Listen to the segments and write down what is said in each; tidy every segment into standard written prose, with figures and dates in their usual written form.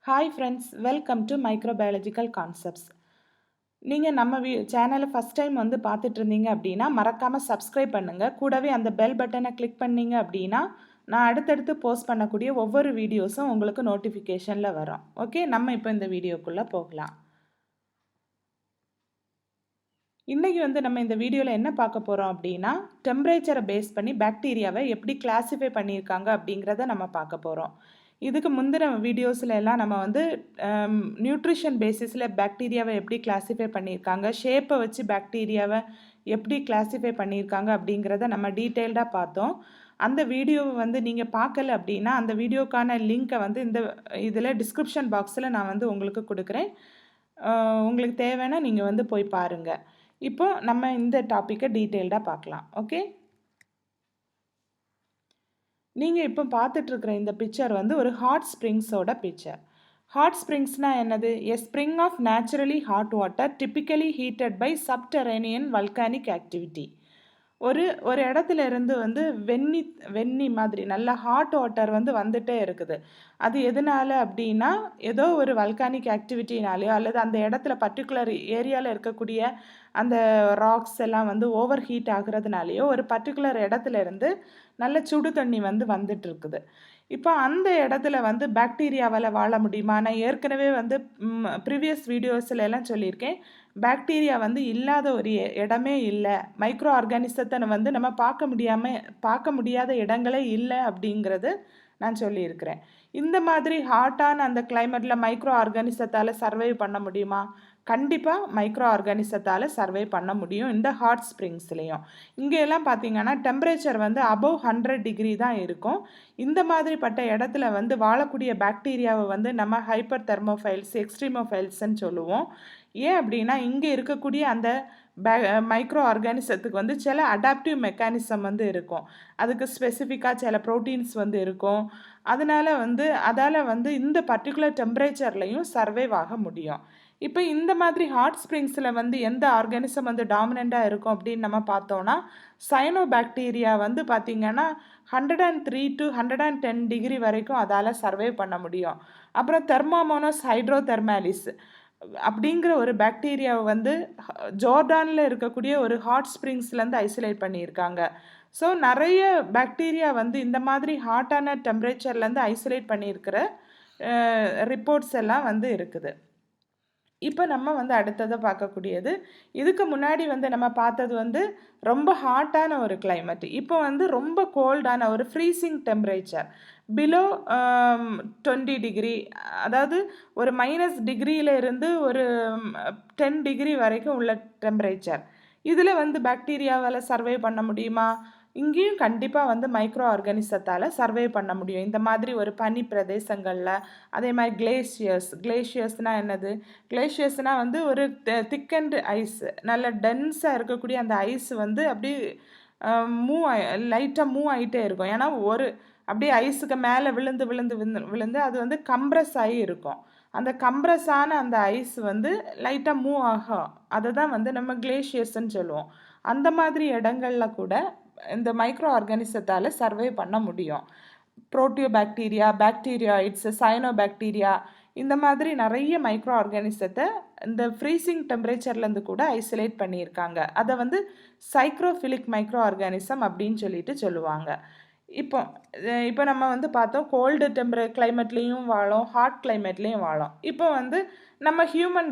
Hi friends, welcome to microbiological concepts. நீங்கள் நம்ம சேனலை ஃபஸ்ட் டைம் வந்து பார்த்துட்டு இருந்தீங்க அப்படின்னா மறக்காமல் சப்ஸ்கிரைப் பண்ணுங்கள். கூடவே அந்த பெல் பட்டனை கிளிக் பண்ணீங்க அப்படின்னா நான் அடுத்தடுத்து போஸ்ட் பண்ணக்கூடிய ஒவ்வொரு வீடியோஸும் உங்களுக்கு நோட்டிஃபிகேஷனில் வரும். ஓகே, நம்ம இப்போ இந்த வீடியோக்குள்ளே போகலாம். இன்றைக்கி வந்து நம்ம இந்த வீடியோவில் என்ன பார்க்க போகிறோம் அப்படின்னா, டெம்பரேச்சரை பேஸ் பண்ணி பாக்டீரியாவை எப்படி கிளாஸிஃபை பண்ணியிருக்காங்க அப்படிங்கிறத நம்ம பார்க்க போகிறோம். இதுக்கு முந்தின வீடியோஸில் எல்லாம் நம்ம வந்து நியூட்ரிஷன் பேசிஸில் பாக்டீரியாவை எப்படி கிளாஸிஃபை பண்ணியிருக்காங்க, ஷேப்பை வச்சு பாக்டீரியாவை எப்படி கிளாஸிஃபை பண்ணியிருக்காங்க அப்படிங்கிறத நம்ம டீட்டெயில்டாக பார்த்தோம். அந்த வீடியோவை வந்து நீங்கள் பார்க்கல அப்படின்னா அந்த வீடியோக்கான லிங்க்கை வந்து இதில் டிஸ்கிரிப்ஷன் பாக்ஸில் நான் வந்து உங்களுக்கு கொடுக்குறேன். உங்களுக்கு தேவைன்னா நீங்கள் வந்து போய் பாருங்கள். இப்போ நம்ம இந்த டாப்பிக்கை டீட்டெயில்டாக பார்க்கலாம். ஓகே, நீங்கள் இப்போ பார்த்துட்ருக்குற இந்த பிக்சர் வந்து ஒரு ஹாட் ஸ்ப்ரிங்ஸோட பிக்சர். ஹாட் ஸ்ப்ரிங்ஸ்னால் என்னது? A spring of naturally hot water typically heated by subterranean volcanic activity. ஒரு இடத்துல இருந்து வந்து வெந்நி மாதிரி நல்ல ஹாட் வாட்டர் வந்து வந்துட்டே இருக்குது. அது எதனால அப்படின்னா, ஏதோ ஒரு வல்கானிக் ஆக்டிவிட்டினாலேயோ அல்லது அந்த இடத்துல பர்டிகுலர் ஏரியாவில் இருக்கக்கூடிய அந்த ராக்ஸ் எல்லாம் வந்து ஓவர் ஹீட் ஆகுறதுனாலேயோ ஒரு பர்டிகுலர் இடத்துல இருந்து நல்ல சுடு தண்ணி வந்து வந்துட்டு இருக்குது. இப்போ அந்த இடத்துல வந்து பாக்டீரியாவால் வாழ முடியுமா? நான் ஏற்கனவே வந்து ப்ரீவியஸ் வீடியோஸில் எல்லாம் சொல்லியிருக்கேன், பாக்டீரியா வந்து இல்லாத ஒரு இடமே இல்லை, மைக்ரோ ஆர்கானிசத்தை வந்து நம்ம பார்க்க முடியாத இடங்களே இல்லை அப்படிங்கிறது நான் சொல்லியிருக்கிறேன். இந்த மாதிரி ஹாட்டான அந்த கிளைமேட்டில் மைக்ரோ ஆர்கானிசத்தால் சர்வை பண்ண முடியுமா? கண்டிப்பாக மைக்ரோ ஆர்கானிசத்தால் சர்வை பண்ண முடியும். இந்த ஹாட் ஸ்ப்ரிங்ஸ்லேயும் இங்கே எல்லாம் பார்த்தீங்கன்னா டெம்பரேச்சர் வந்து அபவ் 100 டிகிரி தான் இருக்கும். இந்த மாதிரிப்பட்ட இடத்துல வந்து வாழக்கூடிய பாக்டீரியாவை வந்து நம்ம ஹைப்பர் தெர்மோஃபைல்ஸ், எக்ஸ்ட்ரீமோஃபைல்ஸ்ன்னு சொல்லுவோம். ஏன் அப்படின்னா இங்கே இருக்கக்கூடிய அந்த மைக்ரோ ஆர்கானிசத்துக்கு வந்து சில அடாப்டிவ் மெக்கானிசம் வந்து இருக்கும். அதுக்கு ஸ்பெசிஃபிக்காக சில ப்ரோட்டீன்ஸ் வந்து இருக்கும். அதால் வந்து இந்த பர்டிகுலர் டெம்பரேச்சர்லையும் சர்வைவ் ஆக முடியும். இப்போ இந்த மாதிரி ஹாட் ஸ்ப்ரிங்ஸில் வந்து எந்த ஆர்கானிசம் வந்து டாமினண்ட்டாக இருக்கும் அப்படின்னு நம்ம பார்த்தோன்னா, சைனோபாக்டீரியா வந்து பார்த்திங்கன்னா 103 to 110 டிகிரி வரைக்கும் அதால் சர்வை பண்ண முடியும். அப்புறம் தெர்மாமோனஸ் ஹைட்ரோதெர்மாலிஸ் அப்படிங்கிற ஒரு பாக்டீரியாவை வந்து ஜோர்டானில் இருக்கக்கூடிய ஒரு ஹாட் ஸ்ப்ரிங்ஸ்லேருந்து ஐசோலேட் பண்ணியிருக்காங்க. ஸோ நிறைய பாக்டீரியா வந்து இந்த மாதிரி ஹாட்டான டெம்பரேச்சர்லேருந்து ஐசோலேட் பண்ணியிருக்கிற ரிப்போர்ட்ஸ் எல்லாம் வந்து இருக்குது. இப்போ நம்ம வந்து அடுத்ததை பார்க்கக்கூடியது, இதுக்கு முன்னாடி வந்து நம்ம பார்த்தது வந்து ரொம்ப ஹாட்டான ஒரு கிளைமேட். இப்போ வந்து ரொம்ப கோல்டான ஒரு ஃப்ரீசிங் டெம்பரேச்சர் பிலோ 20 டிகிரி, அதாவது ஒரு மைனஸ் டிகிரியில் இருந்து ஒரு 10 டிகிரி வரைக்கும் உள்ள டெம்பரேச்சர். இதில் வந்து பாக்டீரியாவால் சர்வை பண்ண முடியுமா? இங்கேயும் கண்டிப்பாக வந்து மைக்ரோ ஆர்கானிசத்தால் சர்வே பண்ண முடியும். இந்த மாதிரி ஒரு பனி பிரதேசங்களில், அதே மாதிரி கிளேஷியர்ஸ்னால் என்னது? கிளேஷியர்ஸ்னால் வந்து ஒரு திக்கண்ட் ஐஸ், நல்ல டென்ஸாக இருக்கக்கூடிய அந்த ஐஸ் வந்து அப்படி லைட்டாக மூவ் ஆகிட்டே இருக்கும். ஏன்னா அப்படியே ஐஸுக்கு மேலே விழுந்து அது வந்து கம்ப்ரஸ் ஆகி இருக்கும். அந்த கம்ப்ரஸ் ஆன அந்த ஐஸ் வந்து லைட்டாக மூவ் ஆகும். அதை தான் வந்து நம்ம கிளேஷியர்ஸ்ன்னு சொல்லுவோம். அந்த மாதிரி இடங்களில் கூட இந்த மைக்ரோ ஆர்கானிசத்தால் சர்வை பண்ண முடியும். புரோட்டியோபாக்டீரியா, பாக்டீரியாய்ட்ஸ், சைனோபாக்டீரியா, இந்த மாதிரி நிறைய மைக்ரோ ஆர்கானிசத்தை இந்த ஃப்ரீசிங் டெம்பரேச்சர்லேருந்து கூட ஐசோலேட் பண்ணியிருக்காங்க. அதை வந்து சைக்ரோஃபிலிக் மைக்ரோ ஆர்கானிசம் அப்படின்னு சொல்லுவாங்க. இப்போ நம்ம வந்து பார்த்தோம், கோல்டு கிளைமேட்லேயும் வாழும், ஹாட் கிளைமேட்லேயும் வாழும். இப்போ வந்து நம்ம ஹியூமன்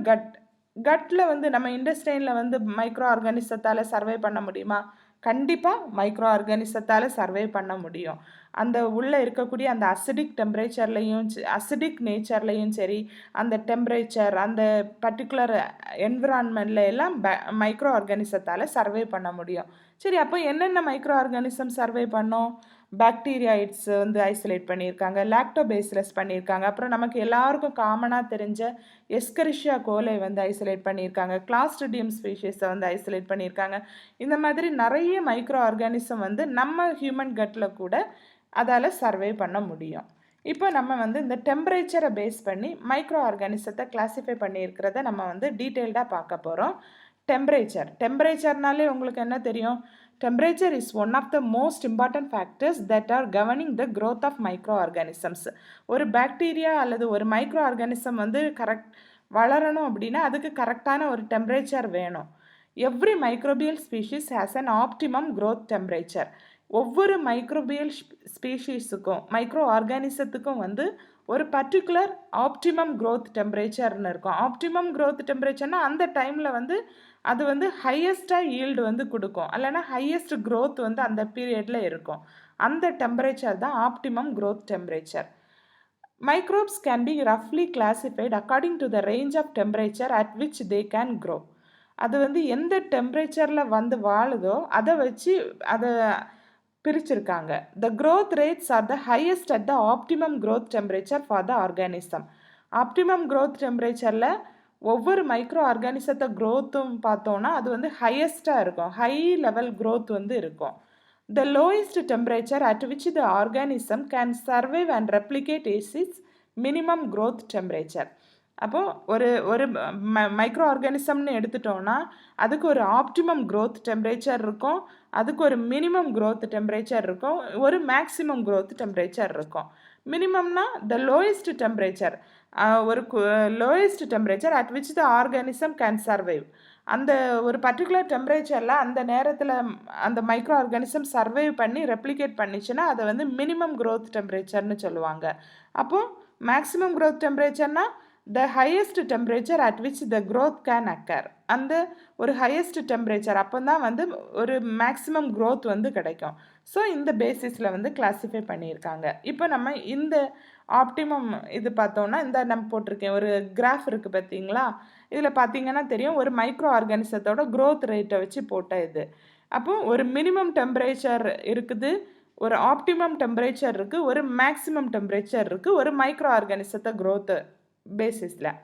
கட்டில் வந்து நம்ம இண்டஸ்ட்ரைனில் வந்து மைக்ரோ ஆர்கானிசத்தால் சர்வை பண்ண முடியுமா? கண்டிப்பாக மைக்ரோ ஆர்கானிசத்தால் சர்வை பண்ண முடியும். அந்த உள்ளே இருக்கக்கூடிய அந்த அசிடிக் நேச்சர்லையும் சரி, அந்த டெம்பரேச்சர், அந்த பர்டிகுலர் என்விரான்மெண்ட்ல எல்லாம் மைக்ரோ ஆர்கானிசத்தால் சர்வை பண்ண முடியும். சரி, அப்போ என்னென்ன மைக்ரோ ஆர்கானிசம் சர்வை பண்ணோம்? பாக்டீரியாய்ட்ஸ் வந்து ஐசோலேட் பண்ணியிருக்காங்க, லாக்டோபேசிலஸ் பண்ணியிருக்காங்க, அப்புறம் நமக்கு எல்லாருக்கும் காமனாக தெரிஞ்ச எஸ்கரிஷியா கோலை வந்து ஐசோலேட் பண்ணியிருக்காங்க, கிளாஸ்ட்ரிடியம் ஸ்பீஷீஸை வந்து ஐசோலேட் பண்ணியிருக்காங்க. இந்த மாதிரி நிறைய மைக்ரோ ஆர்கானிசம் வந்து நம்ம ஹியூமன் கட்டில் கூட அதால் சர்வை பண்ண முடியும். இப்போ நம்ம வந்து இந்த டெம்பரேச்சரை பேஸ் பண்ணி மைக்ரோ ஆர்கானிசத்தை கிளாஸிஃபை பண்ணியிருக்கிறத நம்ம வந்து டீட்டெயில்டாக பார்க்க போகிறோம். டெம்பரேச்சர்னாலே உங்களுக்கு என்ன தெரியும்? Temperature is one of the most important factors that are governing the growth of microorganisms. ஒரு பாக்டீரியா அல்லது ஒரு மைக்ரோ ஆர்கானிசம் வந்து வளரணும் அப்படின்னா அதுக்கு கரெக்டான ஒரு டெம்பரேச்சர் வேணும். Every microbial species has an optimum growth temperature. ஒவ்வொரு மைக்ரோபியல் ஸ்பீஷீஸுக்கும் மைக்ரோ ஆர்கானிசத்துக்கும் வந்து ஒரு பர்டிகுலர் ஆப்டிமம் growth டெம்பரேச்சர்னு இருக்கும். ஆப்டிமம் growth டெம்பரேச்சர்னா அந்த டைமில் வந்து அது வந்து ஹையஸ்ட்டாக ஈல்டு வந்து கொடுக்கும், இல்லைனா ஹையஸ்ட் growth வந்து அந்த பீரியடில் இருக்கும். அந்த டெம்பரேச்சர் தான் optimum growth temperature. Microbes can be roughly classified according to the range of temperature at which they can grow. அது வந்து எந்த டெம்பரேச்சரில் வந்து வாழுதோ அதை வச்சு அதை பிரிச்சிருக்காங்க. The growth rates are the highest at the optimum growth temperature for the organism. Optimum growth டெம்பரேச்சரில் ஒவ்வொரு மைக்ரோ ஆர்கானிசத்தை க்ரோத்தும் பார்த்தோன்னா அது வந்து ஹையஸ்ட்டாக இருக்கும், ஹை லெவல் growth வந்து இருக்கும். The lowest temperature at which the organism can survive and replicate is its minimum growth temperature. அப்போது ஒரு மைக்ரோ ஆர்கானிசம்னு எடுத்துட்டோன்னா அதுக்கு ஒரு ஆப்டிமம் growth டெம்பரேச்சர் இருக்கும், அதுக்கு ஒரு மினிமம் growth டெம்பரேச்சர் இருக்கும், ஒரு மேக்ஸிமம் growth டெம்பரேச்சர் இருக்கும். மினிமம்னா த லோயஸ்ட் டெம்பரேச்சர், ஒரு lowest temperature at which the organism can survive. அந்த ஒரு பர்டிகுலர் டெம்பரேச்சரில் அந்த நேரத்தில் அந்த மைக்ரோ ஆர்கானிசம் சர்வைவ் பண்ணி ரெப்ளிகேட் பண்ணிச்சுன்னா அதை வந்து மினிமம் growth டெம்பரேச்சர்னு சொல்லுவாங்க. அப்போது maximum growth டெம்பரேச்சர்னா the highest temperature at which the growth can occur. அந்த ஒரு ஹையஸ்ட் டெம்பரேச்சர் அப்போ தான் வந்து ஒரு மேக்ஸிமம் growth வந்து கிடைக்கும். ஸோ இந்த பேசிஸில் வந்து கிளாஸிஃபை பண்ணியிருக்காங்க. இப்போ நம்ம இந்த ஆப்டிமம் இது பார்த்தோன்னா இந்த நம்ம போட்டிருக்கேன் ஒரு கிராஃப் இருக்குது பார்த்தீங்களா? இதில் பார்த்தீங்கன்னா தெரியும் ஒரு மைக்ரோ ஆர்கானிசத்தோட growth ரேட்டை வச்சு போட்ட இது. அப்போ ஒரு மினிமம் டெம்பரேச்சர் இருக்குது, ஒரு ஆப்டிமம் டெம்பரேச்சர் இருக்குது, ஒரு மேக்ஸிமம் டெம்பரேச்சர் இருக்குது, ஒரு மைக்ரோ ஆர்கானிசத்தை growth பேசிஸில்.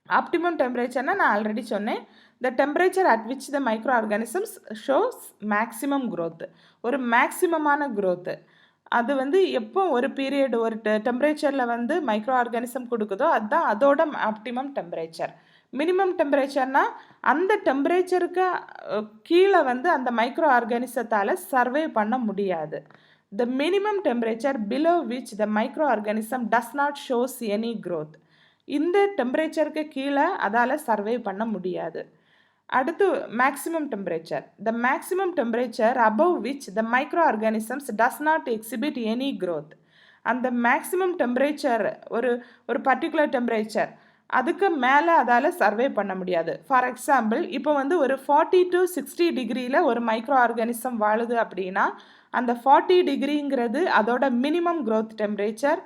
ஆப்டிமம் டெம்பரேச்சர்னா நான் ஆல்ரெடி சொன்னேன், த temperature at which the micro organisms shows maximum growth, ஒரு மேக்ஸிமமான growth. அது வந்து எப்போ ஒரு பீரியட் ஒரு டெம்பரேச்சரில் வந்து மைக்ரோ ஆர்கானிசம் கொடுக்குதோ அதுதான் அதோட ஆப்டிமம் டெம்பரேச்சர். மினிமம் டெம்பரேச்சர்னா அந்த டெம்பரேச்சருக்கு கீழே வந்து அந்த மைக்ரோ ஆர்கானிசத்தால் சர்வை பண்ண முடியாது. The minimum temperature below which the microorganism does not shows any growth. இந்த டெம்பரேச்சருக்கு கீழே அதால் சர்வை பண்ண முடியாது. அடுத்து maximum temperature, the maximum temperature above which the microorganisms does not exhibit any growth. அந்த மேக்ஸிமம் டெம்பரேச்சர் ஒரு பர்டிகுலர் டெம்பரேச்சர் அதுக்கு மேலே அதால் சர்வை பண்ண முடியாது. ஃபார் எக்ஸாம்பிள் இப்போ வந்து ஒரு 40 to 60 டிகிரியில் ஒரு மைக்ரோ ஆர்கானிசம் வாழுது அப்படின்னா அந்த 40 டிகிரிங்கிறது அதோட மினிமம் growth டெம்பரேச்சர்,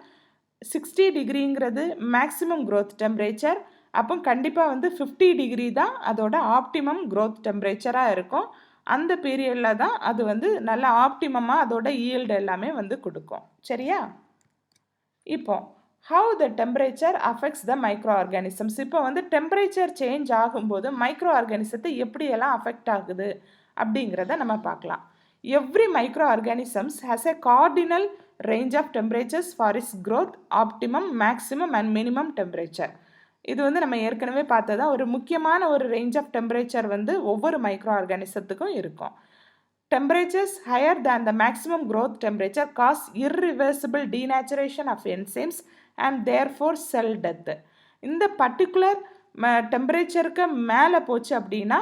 60 டிகிரிங்கிறது மேக்ஸிமம் growth டெம்பரேச்சர். அப்போ கண்டிப்பாக வந்து 50 டிகிரி தான் அதோட ஆப்டிமம் growth டெம்பரேச்சராக இருக்கும். அந்த பீரியடில் தான் அது வந்து நல்ல ஆப்டிமமாக அதோட ஈல்டு எல்லாமே வந்து கொடுக்கும். சரியா? இப்போ how the temperature affects the micro organisms. இப்போ வந்து டெம்பரேச்சர் சேஞ்ச் ஆகும்போது மைக்ரோ ஆர்கானிசத்தை எப்படியெல்லாம் அஃபெக்ட் ஆகுது அப்படிங்கிறத நம்ம பார்க்கலாம். Every microorganisms has a cardinal range of temperatures for its growth, optimum, maximum and minimum temperature. இது வந்து நம்ம ஏற்கனவே பார்த்ததா ஒரு முக்கியமான ஒரு ரேஞ்ச் ஆஃப் டெம்பரேச்சர் வந்து ஒவ்வொரு மைக்ரோ ஆர்கானிசத்துக்கும் இருக்கும். Temperatures higher than the maximum growth temperature cause irreversible denaturation of enzymes and therefore cell death. இந்த பர்டிகுலர் டெம்பரேச்சருக்கு மேலே போச்சு அப்படின்னா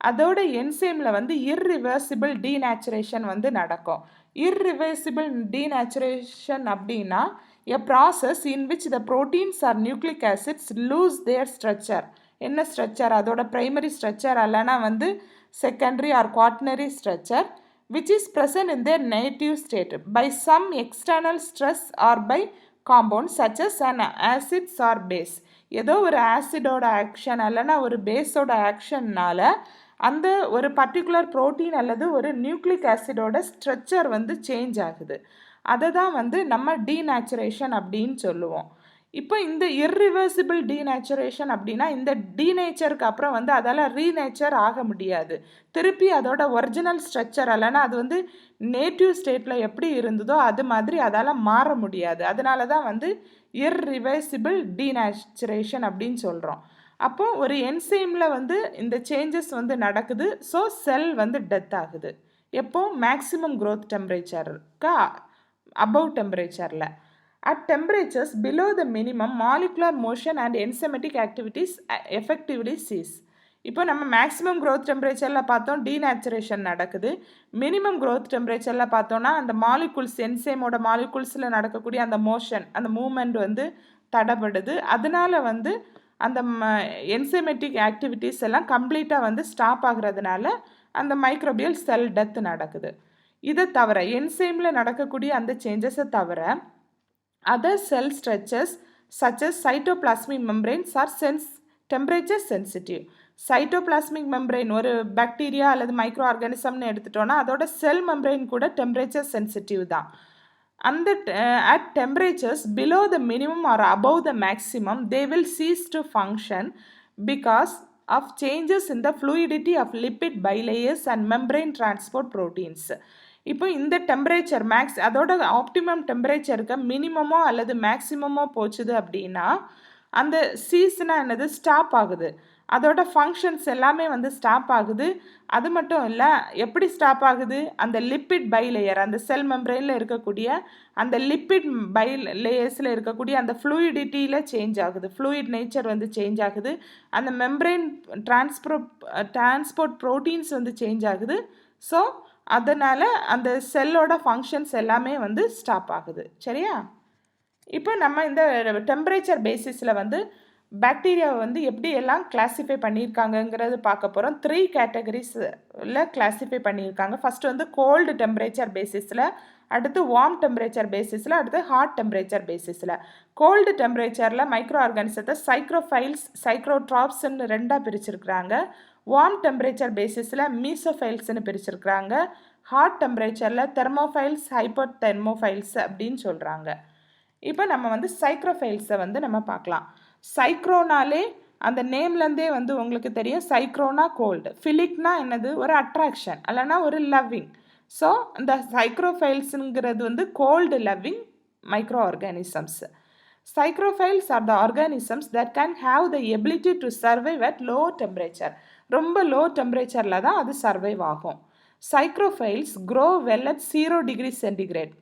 அதோட என்சைமில் வந்து இர்ரிவர்சிபிள் டீநேச்சுரேஷன் வந்து நடக்கும். இர்ரிவர்சிபிள் டீநேச்சுரேஷன் அப்படின்னா a process in which the proteins or nucleic acids lose their structure. என்ன ஸ்ட்ரக்சர்? அதோட ப்ரைமரி ஸ்ட்ரக்சர் அல்லனா வந்து secondary or quaternary structure which is present in their native state by some external stress or by compound such as and acids or base. ஏதோ ஒரு ஆசிடோட action அல்லனா ஒரு பேஸோட ஆக்ஷன்னால் அந்த ஒரு particular protein அல்லது ஒரு நியூக்ளிக் ஆசிடோட ஸ்ட்ரக்சர் வந்து சேஞ்ச் ஆகுது. அதை தான் வந்து நம்ம டீநேச்சுரேஷன் அப்படின்னு சொல்லுவோம். இப்போ இந்த இர்ரிவர்சிபிள் டீநேச்சுரேஷன் அப்படின்னா இந்த டீநேச்சருக்கு அப்புறம் வந்து அதால் ரீநேச்சர் ஆக முடியாது. திருப்பி அதோட ஒரிஜினல் ஸ்ட்ரக்சர் அல்லனா அது வந்து நேட்டிவ் ஸ்டேட்டில் எப்படி இருந்ததோ அது மாதிரி அதால் மாற முடியாது. அதனால தான் வந்து இர்ரிவர்சிபிள் டீநேச்சுரேஷன் அப்படின்னு சொல்கிறோம். அப்போ ஒரு என்சைமில் வந்து இந்த சேஞ்சஸ் வந்து நடக்குது. ஸோ செல் வந்து டெத் ஆகுது. எப்போ மேக்ஸிமம் growth டெம்பரேச்சருக்கு above டெம்பரேச்சரில். At temperatures below the minimum molecular motion and enzymatic activities effectively cease. இப்போ நம்ம மேக்ஸிமம் growth டெம்பரேச்சரில் பார்த்தோம் டீநேச்சுரேஷன் நடக்குது. மினிமம் growth டெம்பரேச்சரில் பார்த்தோன்னா அந்த மாலிகுல்ஸ் என்சைமோட மாலிகுல்ஸில் நடக்கக்கூடிய அந்த மோஷன் அந்த மூமெண்ட் வந்து தடைபடுது. அதனால வந்து அந்த என்சைமேட்டிக் ஆக்டிவிட்டீஸ் எல்லாம் கம்ப்ளீட்டாக வந்து ஸ்டாப் ஆகுறதுனால அந்த மைக்ரோபியல் செல் டெத் நடக்குது. இதை தவிர என்சைமில் நடக்கக்கூடிய அந்த சேஞ்சஸை தவிர other cell structures such as cytoplasmic membranes are temperature sensitive. Cytoplasmic membrane ஒரு பாக்டீரியா அல்லது மைக்ரோ ஆர்கானிசம்னு எடுத்துட்டோன்னா அதோட செல் மெம்பரெயின் கூட டெம்பரேச்சர் சென்சிட்டிவ் தான். அந்த at temperatures below the minimum or above the maximum they will cease to function because of changes in the fluidity of lipid bilayers and membrane transport proteins. இப்போ இந்த temperature அதோட optimum டெம்பரேச்சருக்கு மினிமமோ அல்லது மேக்ஸிமமோ போச்சுது அப்படின்னா அந்த சீஸ்னா என்னது ஸ்டாப் ஆகுது. அதோட ஃபங்க்ஷன்ஸ் எல்லாமே வந்து ஸ்டாப் ஆகுது. அது மட்டும் இல்லை, எப்படி ஸ்டாப் ஆகுது, அந்த லிப்பிட் பை லேயர் அந்த செல் மெம்பரெயினில் இருக்கக்கூடிய அந்த லிப்பிட் பை லேயர்ஸில் இருக்கக்கூடிய அந்த ஃப்ளூயிடிட்டியில் சேஞ்ச் ஆகுது. ஃப்ளூயிட் நேச்சர் வந்து சேஞ்ச் ஆகுது. அந்த மெம்பரெயின் டிரான்ஸ்போர்ட் ப்ரோட்டீன்ஸ் வந்து சேஞ்ச் ஆகுது. ஸோ அதனால் அந்த செல்லோட ஃபங்க்ஷன்ஸ் எல்லாமே வந்து ஸ்டாப் ஆகுது. சரியா? இப்போ நம்ம இந்த டெம்பரேச்சர் பேசிஸில் வந்து பாக்டீரியாவை வந்து எப்படி எல்லாம் கிளாஸிஃபை பண்ணியிருக்காங்கங்கிறது பார்க்க போகிறோம். 3 கேட்டகரிஸில் கிளாஸிஃபை பண்ணியிருக்காங்க. ஃபஸ்ட்டு வந்து கோல்டு டெம்பரேச்சர் பேசிஸில், அடுத்து வார்ம் டெம்பரேச்சர் பேசிஸில், அடுத்து ஹாட் டெம்பரேச்சர் பேசிஸில். கோல்டு டெம்பரேச்சரில் மைக்ரோ ஆர்கானிசத்தை சைக்ரோஃபைல்ஸ் சைக்ரோட்ராப்ஸ்ன்னு 2ஆக பிரிச்சிருக்கிறாங்க. வார்ம் டெம்பரேச்சர் பேசிஸில் மீசோஃபைல்ஸ்ன்னு பிரிச்சிருக்கிறாங்க. ஹாட் டெம்பரேச்சரில் தெர்மோஃபைல்ஸ் ஹைப்போதெர்மோஃபைல்ஸ் அப்படின்னு சொல்கிறாங்க. இப்போ நம்ம வந்து சைக்ரோஃபைல்ஸை வந்து நம்ம பார்க்கலாம். சைக்ரோனாலே அந்த நேம்லேருந்தே வந்து உங்களுக்கு தெரியும், சைக்ரோனா கோல்டு, ஃபிலிக்னா என்னது, ஒரு அட்ராக்ஷன் அல்லனா ஒரு லவ்விங். ஸோ இந்த சைக்ரோஃபைல்ஸுங்கிறது வந்து cold loving micro organisms. Psychrophiles are the organisms that can have the ability to survive at low temperature. ரொம்ப லோ டெம்பரேச்சரில் தான் அது சர்வைவ் ஆகும். Psychrophiles grow well at 0 degree centigrade.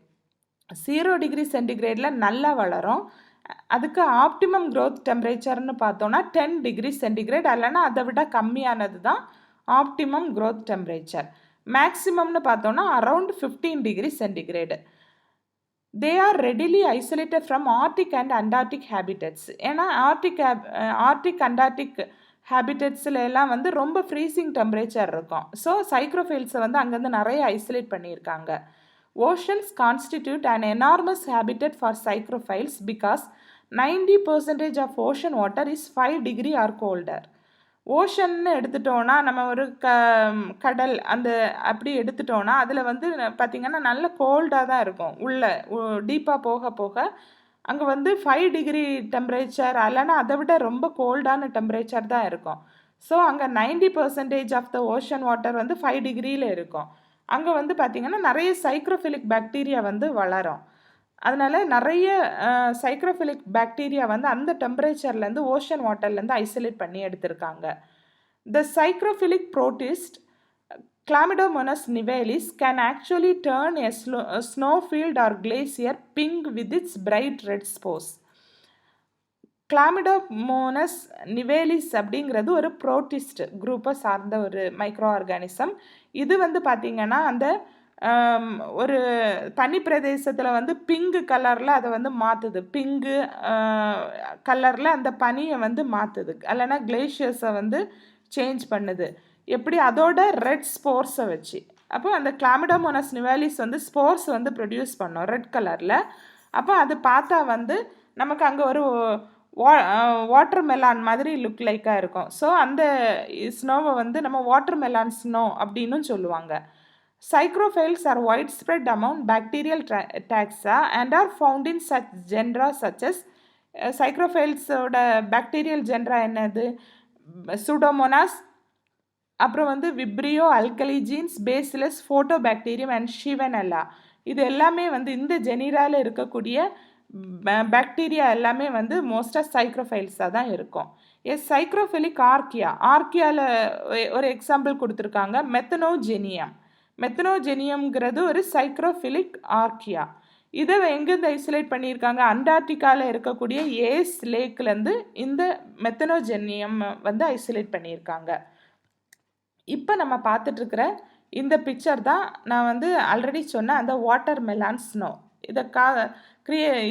0 degree சென்டிகிரேடில் நல்லா வளரும். அதுக்கு ஆப்டிமம் growth டெம்பரேச்சர்னு பார்த்தோன்னா 10 டிகிரி சென்டிகிரேட் அல்லனா அதை விட கம்மியானது தான் ஆப்டிமம் growth டெம்பரேச்சர். மேக்ஸிமம்னு பார்த்தோன்னா around 15 degree centigrade. They are readily isolated from Arctic and Antarctic habitats. ஏன்னா ஆர்டிக் அண்டார்டிக் ஹேபிட்டட்ஸில் எல்லாம் வந்து ரொம்ப ஃப்ரீசிங் டெம்பரேச்சர் இருக்கும். ஸோ சைக்ரோஃபைல்ஸை வந்து அங்கேருந்து நிறைய ஐசோலேட் பண்ணியிருக்காங்க. Oceans constitute an enormous habitat for cycrophiles because 90% of ocean water is 5 degree or colder. ஓஷன்னு எடுத்துட்டோன்னா நம்ம ஒரு கடல் அந்த அப்படி எடுத்துட்டோன்னா அதில் வந்து பார்த்திங்கன்னா நல்ல கோல்டாக தான் இருக்கும். உள்ளே டீப்பாக போக போக அங்கே வந்து 5 டிகிரி டெம்பரேச்சர் அல்லனா அதை விட ரொம்ப கோல்டான டெம்பரேச்சர் தான் இருக்கும். ஸோ அங்கே 90% ஆஃப் த ஓஷன் வாட்டர் வந்து 5 டிகிரியில் இருக்கும். அங்கே வந்து பார்த்திங்கன்னா நிறைய சைக்ரோஃபிலிக் பாக்டீரியா வந்து வளரும். அதனால் நிறைய சைக்ரோஃபிலிக் பாக்டீரியா வந்து அந்த டெம்பரேச்சர்லேருந்து ஓஷன் வாட்டர்லேருந்து ஐசோலேட் பண்ணி எடுத்திருக்காங்க. த psychrophilic ப்ரோட்டிஸ்ட் Chlamydomonas nivalis can actually turn a snowfield or glacier pink with its bright red spores. Chlamydomonas nivalis அப்படிங்கிறது ஒரு புரோட்டிஸ்ட் குரூப்பை சார்ந்த ஒரு மைக்ரோ ஆர்கானிசம். இது வந்து பார்த்திங்கன்னா அந்த ஒரு பனி பிரதேசத்தில் வந்து பிங்கு கலரில் அதை வந்து மாற்றுது. பிங்கு கலரில் அந்த பனியை வந்து மாற்றுது, இல்லைனா கிளேஷியர்ஸை வந்து சேஞ்ச் பண்ணுது. எப்படி, அதோட ரெட் ஸ்போர்ஸை வச்சு. அப்போ அந்த கிளாமிடோமோனஸ் நிவேலிஸ் வந்து ஸ்போர்ஸ் வந்து ப்ரொடியூஸ் பண்ணோம் ரெட் கலரில். அப்போ அது பார்த்தா வந்து நமக்கு அங்கே ஒரு வாட்டர் மெலான் மாதிரி லுக் லைக்காக இருக்கும். ஸோ அந்த ஸ்னோவை வந்து நம்ம வாட்டர் மெலான் ஸ்னோ அப்படின்னு சொல்லுவாங்க. Psychrophiles are widespread among bacterial taxa and are found in such genera such as. சைக்ரோஃபைல்ஸோட பாக்டீரியல் ஜென்ரா என்னது, சூடோமோனாஸ், அப்புறம் வந்து Vibrio, Alcaligenes, Bacillus, Photobacterium and Shewanella. இது எல்லாமே வந்து இந்த ஜெனிராவில் இருக்கக்கூடிய பாக்டீரியா எல்லாமே வந்து மோஸ்ட்டாக சைக்ரோஃபைல்ஸாக தான் இருக்கும். S psychrophilic archaea. ஆர்கியாவில் ஒரு எக்ஸாம்பிள் கொடுத்துருக்காங்க, மெத்தனோஜெனியம். மெத்தனோஜெனியம்ங்கிறது ஒரு சைக்ரோஃபிலிக் ஆர்கியா. இதை எங்கேருந்து ஐசோலேட் பண்ணியிருக்காங்க? அண்டார்டிகாவில் இருக்கக்கூடிய ஏஸ் லேக்லேருந்து இந்த மெத்தனோஜெனியம் வந்து ஐசோலேட் பண்ணியிருக்காங்க. இப்போ நம்ம பார்த்துட்ருக்கிற இந்த பிக்சர் தான் நான் வந்து ஆல்ரெடி சொன்னேன், அந்த வாட்டர் மெலான் ஸ்னோ. இதை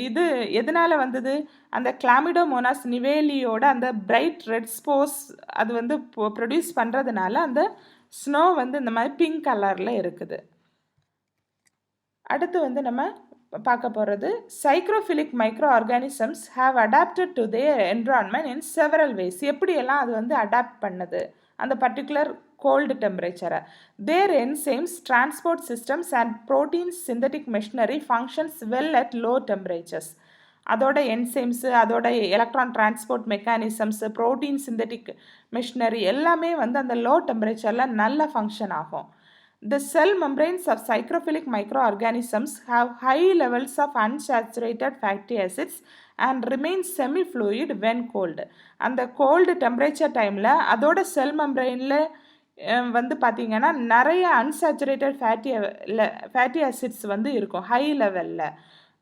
இது எதனால் வந்தது? அந்த கிளாமிடோமோனாஸ் நிவேலியோட அந்த பிரைட் ரெட் ஸ்போர்ஸ் அது வந்து ப்ரொடியூஸ் பண்ணுறதுனால அந்த ஸ்னோ வந்து இந்த மாதிரி பிங்க் கலரில் இருக்குது. அடுத்து வந்து நம்ம பார்க்க போகிறது, psychrophilic micro organisms have adapted to their environment in several ways. எப்படியெல்லாம் அது வந்து அடாப்ட் பண்ணுது அந்த particular cold temperature. Their enzymes, transport systems and protein synthetic machinery functions well at low temperatures. அதோட என்சைம்ஸு, அதோட electron transport mechanisms, protein synthetic machinery எல்லாமே வந்து அந்த லோ டெம்பரேச்சரில் நல்ல ஃபங்க்ஷன் ஆகும். The cell membranes of psychrophilic microorganisms have high levels of unsaturated fatty acids and remain semi-fluid when cold. அந்த gold temperature டைமில் அதோட செல் மெம்ப்ரெயினில் வந்து பார்த்திங்கன்னா நிறைய அன்சாச்சுரேட்டட் ஃபேட்டி ஆசிட்ஸ் வந்து இருக்கும் ஹை லெவலில்.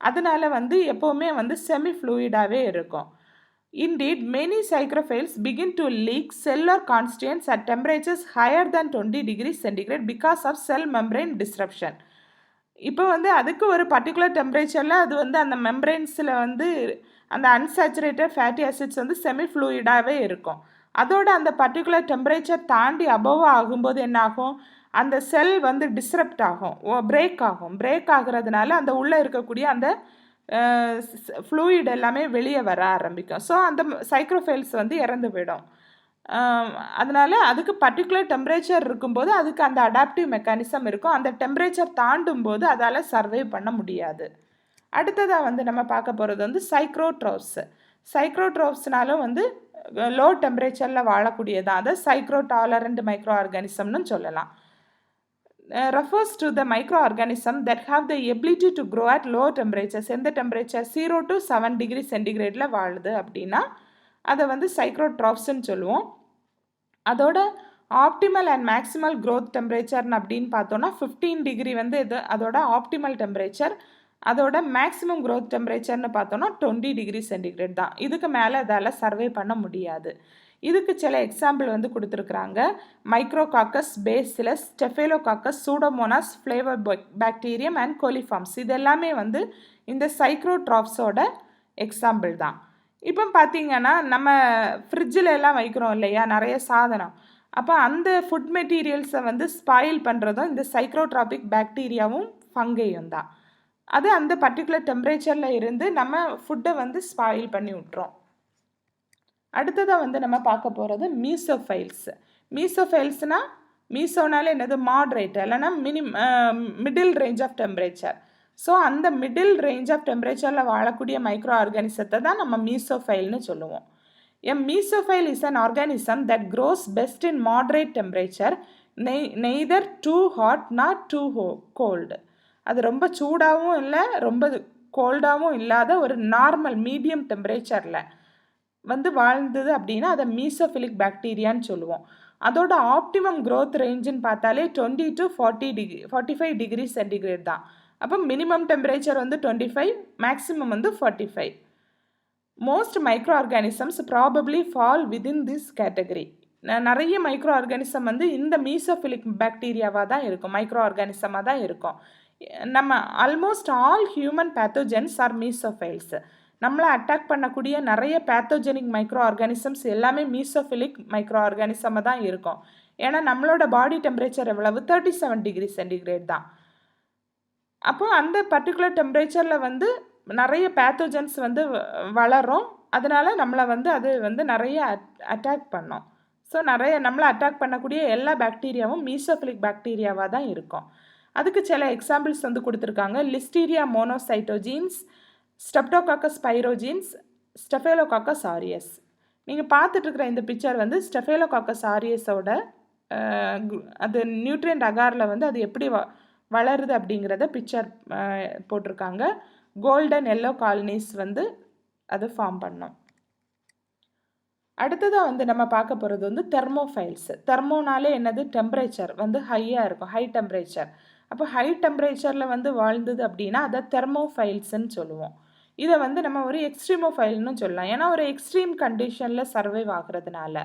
அதனால் வந்து எப்போவுமே வந்து செமி ஃப்ளூயிடாகவே இருக்கும். Indeed, many psychrophiles begin to leak cellular constituents at temperatures higher than 20 degrees centigrade because of cell membrane disruption. இப்போ வந்து அதுக்கு ஒரு பர்டிகுலர் டெம்பரேச்சரில் அது வந்து அந்த மெம்ப்ரெயின்ஸில் வந்து அந்த அன்சாச்சுரேட்டட் ஃபேட்டி ஆசிட்ஸ் வந்து செமி ஃப்ளூயிடாகவே இருக்கும். அதோட அந்த பர்டிகுலர் டெம்பரேச்சர் தாண்டி அபவ் ஆகும்போது என்ன ஆகும்? அந்த செல் வந்து டிஸ்ரப்ட் ஆகும், பிரேக் ஆகுறதுனால அந்த உள்ளே இருக்கக்கூடிய அந்த ஃப்ளூயிட் எல்லாமே வெளியே வர ஆரம்பிக்கும். ஸோ அந்த சைக்ரோஃபைல்ஸ் வந்து இறந்து போயிடும். அதனால் அதுக்கு பர்டிகுலர் டெம்பரேச்சர் இருக்கும்போது அதுக்கு அந்த அடாப்டிவ் மெக்கானிசம் இருக்கும். அந்த டெம்பரேச்சர் தாண்டும் போது அதால் சர்வை பண்ண முடியாது. அடுத்ததாக வந்து நம்ம பார்க்க போகிறது வந்து சைக்ரோட்ரோப்ஸ். சைக்ரோட்ரோப்ஸ்னாலும் வந்து லோ டெம்பரேச்சரில் வாழக்கூடியதான். அதை சைக்ரோ டாலரண்ட் மைக்ரோ ஆர்கானிசம்னு சொல்லலாம். refers to the microorganism that have the ability to grow at low temperatures. எந்த டெம்பரேச்சர் 0 to 7 டிகிரி சென்டிகிரேடில் வாழுது அப்படின்னா அதை வந்து சைக்ரோட்ராப்ஸ்ன்னு சொல்லுவோம். அதோட ஆப்டிமல் அண்ட் மேக்ஸிமல் க்ரோத் டெம்பரேச்சர்னு அப்படின்னு பார்த்தோன்னா 15 டிகிரி வந்து இது அதோட ஆப்டிமல் டெம்பரேச்சர். அதோட மேக்ஸிமம் க்ரோத் டெம்பரேச்சர்னு பார்த்தோன்னா 20 டிகிரி சென்டிகிரேட் தான். இதுக்கு மேலே அதால் சர்வே பண்ண முடியாது. இதுக்கு சில எக்ஸாம்பிள் வந்து கொடுத்துருக்குறாங்க. Micrococcus, Bacillus, Staphylococcus, Pseudomonas, Flavobacterium and coliforms. இது எல்லாமே வந்து இந்த சைக்ரோட்ராப்ஸோட எக்ஸாம்பிள் தான். இப்போ பார்த்தீங்கன்னா நம்ம ஃப்ரிட்ஜில் எல்லாம் வைக்கிறோம் இல்லையா நிறைய சாதனம். அப்போ அந்த ஃபுட் மெட்டீரியல்ஸை வந்து ஸ்பாயில் பண்ணுறதும் இந்த சைக்ரோட்ராபிக் பாக்டீரியாவும் ஃபங்கையும் தான். அது அந்த பர்டிகுலர் டெம்பரேச்சரில் இருந்து நம்ம ஃபுட்டை வந்து ஸ்பாயில் பண்ணி விட்டுறோம். அடுத்ததாக வந்து நம்ம பார்க்க போகிறது மீசோஃபைல்ஸ். மீசோஃபைல்ஸ்னால் மீசோனாலே என்னது? மாட்ரேட் இல்லைன்னா middle range of temperature. So அந்த மிடில் ரேஞ்ச் ஆஃப் டெம்பரேச்சரில் வாழக்கூடிய மைக்ரோ ஆர்கானிசத்தை தான் நம்ம மீசோஃபைல்னு சொல்லுவோம். A mesophile is an organism that grows best in moderate temperature, neither too hot nor too cold. அது ரொம்ப சூடாகவும் இல்லை ரொம்ப கோல்டாகவும் இல்லாத ஒரு நார்மல் மீடியம் டெம்பரேச்சரில் வந்து வாழ்ந்தது அப்படின்னா அதை மீசோஃபிலிக் பாக்டீரியான்னு சொல்லுவோம். அதோட ஆப்டிமம் க்ரோத் ரேஞ்சுன்னு பார்த்தாலே 20 to 45 டிகிரி சென்டிகிரேட் தான். அப்போ மினிமம் டெம்பரேச்சர் வந்து 25, மேக்ஸிமம் வந்து 45. Most micro organisms probably fall within this category. நிறைய மைக்ரோ ஆர்கானிசம் வந்து இந்த மீசோஃபிலிக் பாக்டீரியாவாக தான் இருக்கும், மைக்ரோ ஆர்கானிசமாக தான் இருக்கும். நம்ம almost all human pathogens are mesophiles. நம்மளை அட்டாக் பண்ணக்கூடிய நிறைய பேத்தோஜெனிக் மைக்ரோ ஆர்கானிசம்ஸ் எல்லாமே மீசோஃபிலிக் மைக்ரோ ஆர்கானிசமாக தான் இருக்கும். ஏன்னா நம்மளோட பாடி டெம்பரேச்சர் எவ்வளவு? 37 டிகிரி சென்டிகிரேட் தான். அப்போ அந்த பர்டிகுலர் டெம்பரேச்சரில் வந்து நிறைய பேத்தோஜன்ஸ் வந்து வளரும். அதனால் நம்மளை வந்து அது வந்து நிறைய அட்டாக் பண்ணோம். ஸோ நிறைய நம்மளை அட்டாக் பண்ணக்கூடிய எல்லா பாக்டீரியாவும் மீசோஃபிலிக் பாக்டீரியாவாக தான் இருக்கும். அதுக்கு சில எக்ஸாம்பிள்ஸ் வந்து கொடுத்துருக்காங்க. Listeria monocytogenes, Streptococcus pyogenes, Staphylococcus aureus. நீங்கள் பார்த்துட்ருக்குற இந்த பிக்சர் வந்து ஸ்டெஃபேலோகாக்கஸ் ஆரியஸோட அது நியூட்ரியன்ட் அகாரில் வந்து அது எப்படி வளருது அப்படிங்கிறத பிக்சர் போட்டிருக்காங்க. கோல்டன் எல்லோ காலனிஸ் வந்து அது ஃபார்ம் பண்ணோம். அடுத்ததாக வந்து நம்ம பார்க்க போகிறது வந்து தெர்மோஃபைல்ஸ். தெர்மோனாலே என்னது, டெம்பரேச்சர் வந்து ஹையாக இருக்கும், ஹை டெம்பரேச்சர். அப்போ ஹை டெம்பரேச்சரில் வந்து வாழ்ந்தது அப்படின்னா அதை தெர்மோஃபைல்ஸ்ன்னு சொல்லுவோம். இதை வந்து நம்ம ஒரு எக்ஸ்ட்ரீமோஃபைல்னு சொல்லலாம், ஏன்னா ஒரு எக்ஸ்ட்ரீம் கண்டிஷனில் சர்வைவ் ஆகிறதுனால.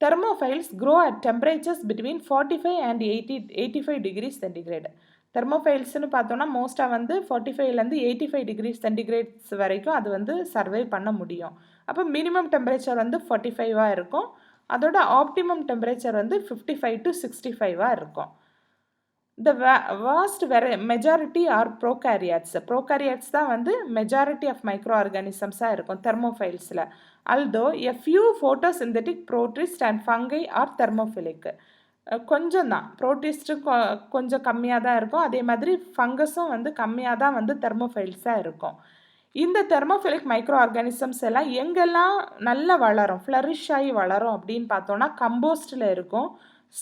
Thermophiles grow at temperatures between 45 and 85 degree centigrade. தெர்மோஃபைல்ஸ்னு பார்த்தோன்னா மோஸ்ட்டாக வந்து 45லேருந்து 85 டிகிரி சென்டிகிரேட்ஸ் வரைக்கும் அது வந்து சர்வை பண்ண முடியும். அப்போ மினிமம் டெம்பரேச்சர் வந்து 45 இருக்கும், அதோட ஆப்டிமம் டெம்பரேச்சர் வந்து 55 to 65 இருக்கும். The vast majority are prokaryotes. Prokaryotes தான் வந்து majority of microorganisms-ஆக இருக்கும் தெர்மோஃபைல்ஸில். Although a few photosynthetic protists and fungi are thermophilic. கொஞ்சம் தான், ப்ரோட்டிஸ்ட்டும் கொஞ்சம் கம்மியாக தான் இருக்கும், அதே மாதிரி ஃபங்கஸும் வந்து கம்மியாக தான் வந்து தெர்மோஃபைல்ஸாக இருக்கும். இந்த தெர்மோஃபிலிக் மைக்ரோ ஆர்கானிசம்ஸ் எல்லாம் எங்கெல்லாம் நல்லா வளரும், ஃப்ளரிஷ் ஆகி வளரும் அப்படின்னு பார்த்தோன்னா கம்போஸ்டில் இருக்கும்,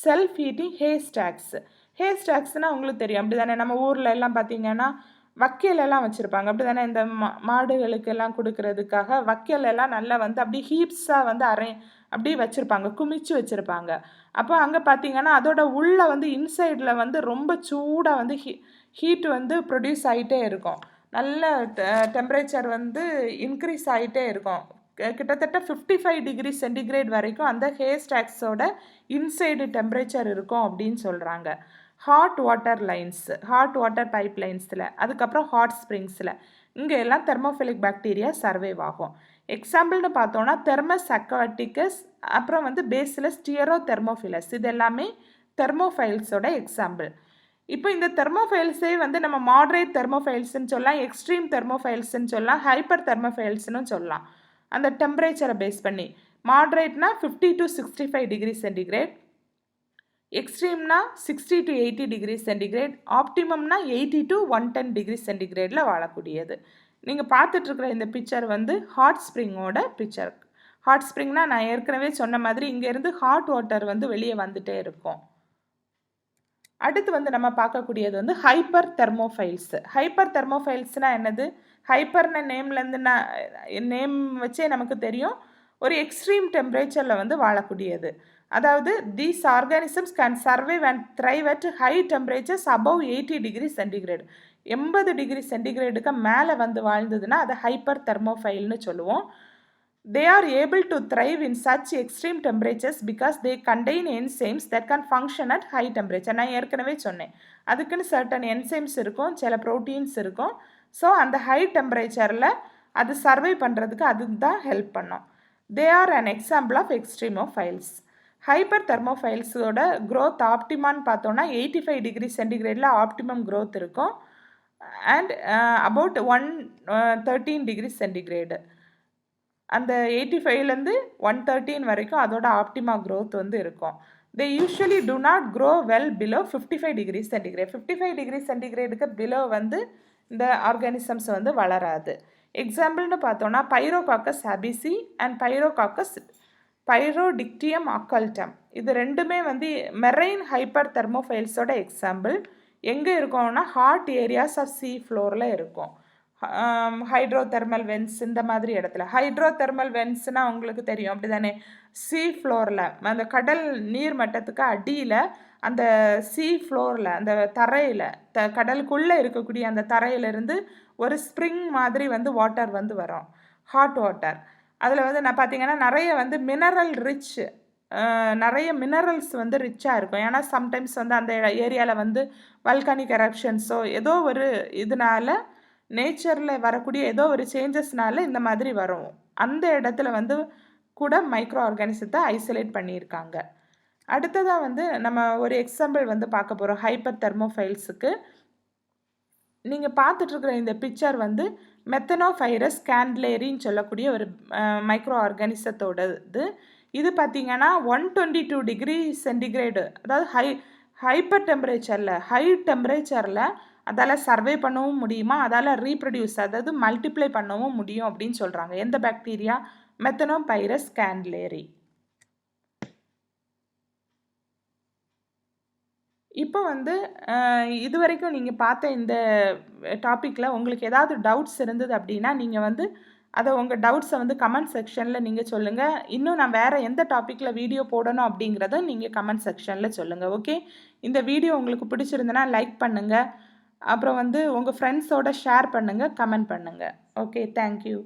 செல்ஃப் ஹீட்டிங் ஹேஸ்டாக்ஸ். ஹேஸ்டாக்ஸ்னால் உங்களுக்கு தெரியும் அப்படி தானே, நம்ம ஊரில் எல்லாம் பார்த்தீங்கன்னா வக்கையிலெல்லாம் வச்சுருப்பாங்க அப்படி தானே, இந்த மாடுகளுக்கெல்லாம் கொடுக்கறதுக்காக வக்கையிலெல்லாம் நல்லா வந்து அப்படி ஹீப்ஸாக வந்து அப்படி வச்சுருப்பாங்க, குமிச்சு வச்சுருப்பாங்க. அப்போ அங்கே பார்த்தீங்கன்னா அதோட உள்ளே வந்து இன்சைடில் வந்து ரொம்ப சூடாக வந்து ஹீட் வந்து ப்ரொடியூஸ் ஆகிட்டே இருக்கும், நல்ல டெம்பரேச்சர் வந்து இன்க்ரீஸ் ஆகிட்டே இருக்கும். கிட்டத்தட்ட 55 டிகிரி சென்டிகிரேட் வரைக்கும் அந்த ஹேஸ்டாக்ஸோட இன்சைடு டெம்பரேச்சர் இருக்கும் அப்படின்னு சொல்கிறாங்க. Hot water lines, hot water pipe லைன்ஸில், அதுக்கப்புறம் ஹாட் ஸ்ப்ரிங்ஸில், இங்கே எல்லாம் தெர்மோஃபிலிக் பாக்டீரியா சர்வைவ் ஆகும். எக்ஸாம்பிள்னு பார்த்தோன்னா தெர்மஸ் அக்வாட்டிகஸ், அப்புறம் வந்து பேசிலஸ் ஸ்டியரோ தெர்மோஃபிலஸ், இது எல்லாமே தெர்மோஃபைல்ஸோட எக்ஸாம்பிள். இப்போ இந்த தெர்மோஃபைல்ஸே வந்து நம்ம மாட்ரேட் தெர்மோஃபைல்ஸ்ன்னு சொல்லலாம், எக்ஸ்ட்ரீம் தெர்மோஃபைல்ஸ்ன்னு சொல்லலாம், ஹைப்பர் தெர்மோஃபைல்ஸ்னு சொல்லலாம். அந்த டெம்பரேச்சரை பேஸ் பண்ணி மாட்ரேட்னா 50 to 65 டிகிரி சென்டிகிரேட், எக்ஸ்ட்ரீம்னா 60 to 80 டிகிரி சென்டிகிரேட், ஆப்டிமம்னா 80 to 110 டிகிரி சென்டிகிரேடில் வாழக்கூடியது. நீங்கள் பார்த்துட்ருக்குற இந்த பிக்சர் வந்து ஹாட் ஸ்ப்ரிங்கோட பிக்சர். ஹாட் ஸ்ப்ரிங்னால் நான் ஏற்கனவே சொன்ன மாதிரி இங்கேருந்து ஹாட் வாட்டர் வந்து வெளியே வந்துட்டே இருக்கும். அடுத்து வந்து நம்ம பார்க்கக்கூடியது வந்து ஹைப்பர் தெர்மோஃபைல்ஸ். ஹைப்பர் தெர்மோஃபைல்ஸ்னால் என்னது, ஹைப்பர்ன நேம்லேருந்து நேம் வச்சே நமக்கு தெரியும், ஒரு எக்ஸ்ட்ரீம் டெம்பரேச்சரில் வந்து வாழக்கூடியது. அதாவது these organisms can survive and thrive at high temperatures above 80 degree centigrade. 80 degree சென்டிகிரேடுக்கு மேலே வந்து வாழ்ந்ததுன்னா அதை ஹைப்பர் தெர்மோஃபைல்னு சொல்லுவோம். They are able to thrive in such extreme temperatures because they contain enzymes that can function at high temperature. நான் ஏற்கனவே சொன்னேன், அதுக்குன்னு certain enzymes இருக்கும், சில ப்ரோட்டீன்ஸ் இருக்கும். ஸோ அந்த ஹை டெம்பரேச்சரில் அது சர்வை பண்ணுறதுக்கு அதுதான் ஹெல்ப் பண்ணும். They are an example of extremophils. Hyper தெர்மோஃபைல்ஸோட க்ரோத் ஆப்டிமான்னு பார்த்தோன்னா 85 டிகிரி சென்டிகிரேடில் ஆப்டிமம் க்ரோத் இருக்கும், அண்ட் அபவுட் 113 டிகிரி சென்டிகிரேடு. அந்த 85லேருந்து 113 வரைக்கும் அதோட ஆப்டிமா க்ரோத் வந்து இருக்கும். They usually do not grow well below 55 degree centigrade. 55 degree சென்டிகிரேடுக்கு பிலோ வந்து இந்த ஆர்கானிசம்ஸ் வந்து வளராது. எக்ஸாம்பிள்னு பார்த்தோன்னா பைரோகாக்கஸ் அபிசி அண்ட் பைரோடிக்டியம் அக்கல்டம், இது ரெண்டுமே வந்து மெரைன் ஹைப்பர் தெர்மோஃபைல்ஸோட எக்ஸாம்பிள். எங்கே இருக்கோம்னா ஹாட் ஏரியாஸ் ஆஃப் சீ ஃப்ளோரில் இருக்கும், ஹைட்ரோ தெர்மல் வென்ஸ் இந்த மாதிரி இடத்துல. ஹைட்ரோ தெர்மல் வென்ஸ்னால் உங்களுக்கு தெரியும் அப்படி தானே, சீ ஃப்ளோரில் அந்த கடல் நீர் மட்டத்துக்கு அடியில் அந்த சீ ஃப்ளோரில் அந்த தரையில் கடலுக்குள்ளே இருக்கக்கூடிய அந்த தரையிலிருந்து ஒரு ஸ்ப்ரிங் மாதிரி வந்து வாட்டர் வந்து வரும், ஹாட் வாட்டர். அதில் வந்து நான் பார்த்தீங்கன்னா நிறைய வந்து நிறைய மினரல்ஸ் வந்து ரிச்சாக இருக்கும். ஏன்னா சம்டைம்ஸ் வந்து அந்த ஏரியாவில் வந்து வல்கானிக் எரப்ஷன்ஸோ ஏதோ ஒரு இதனால நேச்சரில் வரக்கூடிய ஏதோ ஒரு சேஞ்சஸ்னால இந்த மாதிரி வரும். அந்த இடத்துல வந்து கூட மைக்ரோ ஆர்கானிசத்தை ஐசோலேட் பண்ணியிருக்காங்க. அடுத்ததாக வந்து நம்ம ஒரு எக்ஸாம்பிள் வந்து பார்க்க போகிறோம் ஹைப்பர் தெர்மோஃபைல்ஸுக்கு. நீங்கள் பார்த்துட்ருக்குற இந்த பிக்சர் வந்து மெத்தனோஃபைரஸ் கேண்ட்லேரின்னு சொல்லக்கூடிய ஒரு மைக்ரோ ஆர்கானிசத்தோடது. இது பார்த்திங்கன்னா 122 டிகிரி சென்டிகிரேடு, அதாவது ஹைப்பர் டெம்பரேச்சரில் அதால் சர்வே பண்ணவும் முடியுமா, அதால் ரீப்ரொடியூஸ் அதாவது மல்டிப்ளை பண்ணவும் முடியும் அப்படின்னு சொல்கிறாங்க. எந்த பாக்டீரியா, மெத்தனோஃபைரஸ் கேண்ட்லேரி. இப்போ வந்து இது வரைக்கும் நீங்கள் பார்த்த இந்த டாப்பிக்கில் உங்களுக்கு ஏதாவது டவுட்ஸ் இருந்தது அப்படின்னா நீங்கள் வந்து அதை உங்கள் டவுட்ஸை வந்து கமெண்ட் செக்ஷனில் நீங்கள் சொல்லுங்கள். இன்னும் நான் வேறு எந்த டாப்பிக்கில் வீடியோ போடணும் அப்படிங்கிறத நீங்கள் கமெண்ட் செக்ஷனில் சொல்லுங்கள். ஓகே, இந்த வீடியோ உங்களுக்கு பிடிச்சிருந்தனா லைக் பண்ணுங்கள், அப்புறம் வந்து உங்கள் ஃப்ரெண்ட்ஸோட ஷேர் பண்ணுங்கள், கமெண்ட் பண்ணுங்கள். Okay, thank you.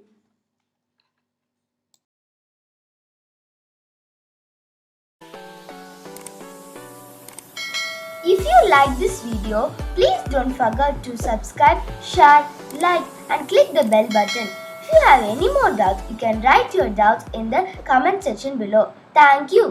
If you like this video, please don't forget to subscribe, share, like and click the bell button. If you have any more doubts, you can write your doubts in the comment section below. Thank you.